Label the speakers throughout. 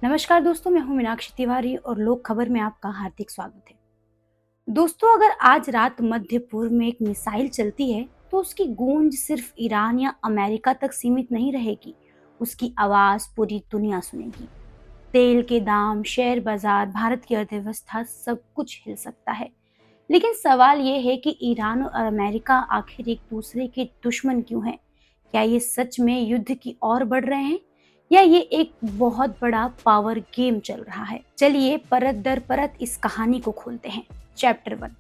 Speaker 1: नमस्कार दोस्तों, मैं हूं मीनाक्षी तिवारी और लोक खबर में आपका हार्दिक स्वागत है। दोस्तों, अगर आज रात मध्य पूर्व में एक मिसाइल चलती है तो उसकी गूंज सिर्फ ईरान या अमेरिका तक सीमित नहीं रहेगी। उसकी आवाज पूरी दुनिया सुनेगी। तेल के दाम, शेयर बाजार, भारत की अर्थव्यवस्था, सब कुछ हिल सकता है। लेकिन सवाल ये है कि ईरान और अमेरिका आखिर एक दूसरे के दुश्मन क्यों हैं? क्या ये सच में युद्ध की ओर बढ़ रहे हैं या ये एक बहुत बड़ा पावर गेम चल रहा है? चलिए परत दर परत इस कहानी को खोलते हैं। चैप्टर 1,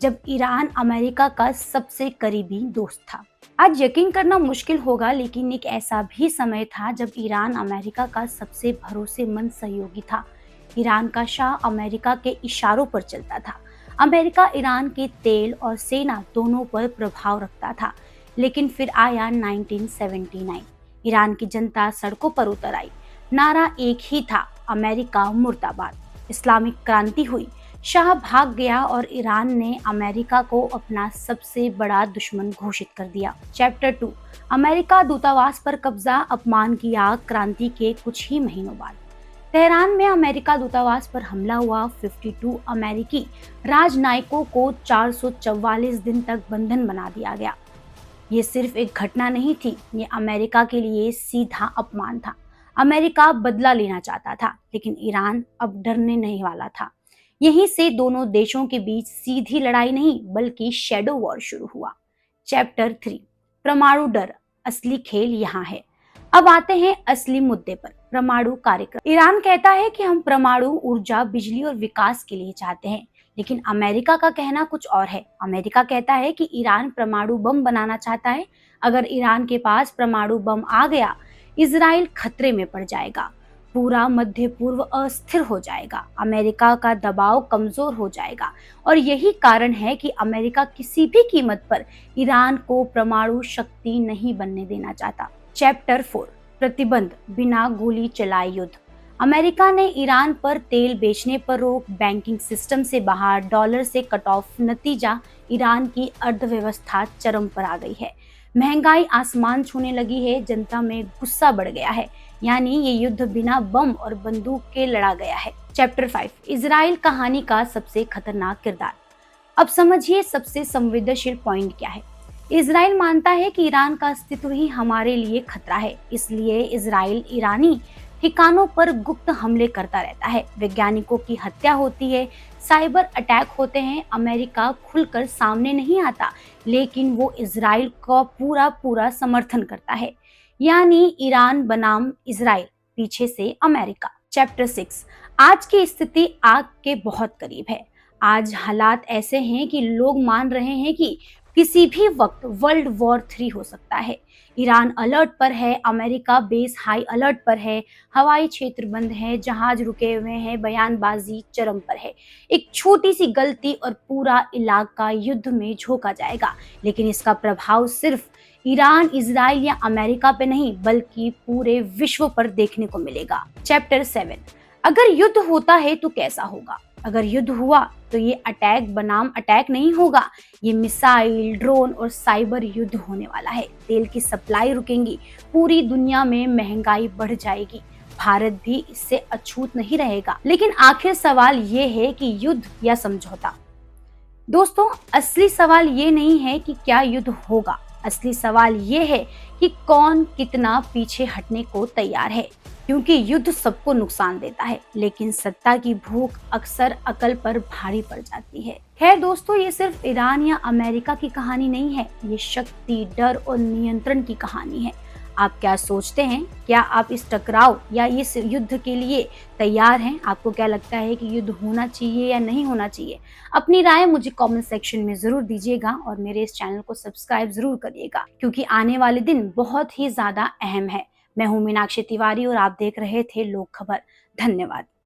Speaker 1: जब ईरान अमेरिका का सबसे करीबी दोस्त था। आज यकीन करना मुश्किल होगा, लेकिन एक ऐसा भी समय था जब ईरान अमेरिका का सबसे भरोसेमंद सहयोगी था। ईरान का शाह अमेरिका के इशारों पर चलता था। अमेरिका ईरान के तेल और सेना दोनों पर प्रभाव रखता था। लेकिन फिर आया 1979। ईरान की जनता सड़कों पर उतर आई। नारा एक ही था, अमेरिका मुर्दाबाद। इस्लामिक क्रांति हुई, शाह भाग गया और ईरान ने अमेरिका को अपना सबसे बड़ा दुश्मन घोषित कर दिया। चैप्टर 2, अमेरिका दूतावास पर कब्जा, अपमान की आग। क्रांति के कुछ ही महीनों बाद तेहरान में अमेरिका दूतावास पर हमला हुआ। 52 अमेरिकी राजनयिकों को 444 दिन तक बंधन बना दिया गया। ये सिर्फ एक घटना नहीं थी, ये अमेरिका के लिए सीधा अपमान था। अमेरिका बदला लेना चाहता था, लेकिन ईरान अब डरने नहीं वाला था। यहीं से दोनों देशों के बीच सीधी लड़ाई नहीं बल्कि शैडो वॉर शुरू हुआ। चैप्टर 3, परमाणु डर, असली खेल यहाँ है। अब आते हैं असली मुद्दे पर, परमाणु कार्यक्रम। ईरान कहता है कि हम परमाणु ऊर्जा, बिजली और विकास के लिए चाहते हैं, लेकिन अमेरिका का कहना कुछ और है। अमेरिका कहता है कि ईरान परमाणु बम बनाना चाहता है। अगर ईरान के पास परमाणु बम आ गया, इजराइल खतरे में पड़ जाएगा। पूरा मध्य पूर्व अस्थिर हो जाएगा। अमेरिका का दबाव कमजोर हो जाएगा और यही कारण है कि अमेरिका किसी भी कीमत पर ईरान को परमाणु शक्ति नहीं बनने देना चाहता। चैप्टर 4, प्रतिबंध, बिना गोली चलाए युद्ध। अमेरिका ने ईरान पर तेल बेचने पर रोक, बैंकिंग सिस्टम से बाहर, डॉलर से कट ऑफ। नतीजा, ईरान की अर्थव्यवस्था चरम पर आ गई है। महंगाई आसमान छूने लगी है। जनता में गुस्सा बढ़ गया है। यानी ये युद्ध बिना बम और बंदूक के लड़ा गया है। चैप्टर 5, इजराइल कहानी का सबसे खतरनाक किरदार। अब समझिए सबसे संवेदनशील पॉइंट क्या है। इजराइल मानता है कि ईरान का अस्तित्व ही हमारे लिए खतरा है, इसलिए इजराइल ईरानी ठिकानों पर गुप्त हमले करता रहता है। वैज्ञानिकों की हत्या होती है, साइबर अटैक होते हैं। अमेरिका खुलकर सामने नहीं आता, लेकिन वो इजराइल का पूरा पूरा समर्थन करता है। यानी ईरान बनाम इजराइल, पीछे से अमेरिका। चैप्टर 6, आज की स्थिति आग के बहुत करीब है। आज हालात ऐसे हैं कि लोग मान रहे हैं कि किसी भी वक्त वर्ल्ड वॉर 3 हो सकता है। ईरान अलर्ट पर है, अमेरिका बेस हाई अलर्ट पर है, हवाई क्षेत्र बंद है, जहाज रुके हुए हैं, बयानबाजी चरम पर है। एक छोटी सी गलती और पूरा इलाका युद्ध में झोंका जाएगा। लेकिन इसका प्रभाव सिर्फ ईरान, इजराइल या अमेरिका पे नहीं बल्कि पूरे विश्व पर देखने को मिलेगा। चैप्टर 7, अगर युद्ध होता है तो कैसा होगा? अगर युद्ध हुआ तो ये अटैक बनाम अटैक नहीं होगा, ये मिसाइल, ड्रोन और साइबर युद्ध होने वाला है। तेल की सप्लाई रुकेंगी, पूरी दुनिया में महंगाई बढ़ जाएगी। भारत भी इससे अछूत नहीं रहेगा। लेकिन आखिर सवाल ये है कि युद्ध या समझौता। दोस्तों, असली सवाल ये नहीं है कि क्या युद्ध होगा, असली सवाल ये है कि कौन कितना पीछे हटने को तैयार है। क्योंकि युद्ध सबको नुकसान देता है, लेकिन सत्ता की भूख अक्सर अकल पर भारी पड़ जाती है। खैर दोस्तों, ये सिर्फ ईरान या अमेरिका की कहानी नहीं है, ये शक्ति, डर और नियंत्रण की कहानी है। आप क्या सोचते हैं? क्या आप इस टकराव या इस युद्ध के लिए तैयार हैं? आपको क्या लगता है कि युद्ध होना चाहिए या नहीं होना चाहिए? अपनी राय मुझे कमेंट सेक्शन में जरूर दीजिएगा और मेरे इस चैनल को सब्सक्राइब जरूर करिएगा, क्योंकि आने वाले दिन बहुत ही ज्यादा अहम है। मैं हूं मीनाक्षी तिवारी और आप देख रहे थे लोक खबर। धन्यवाद।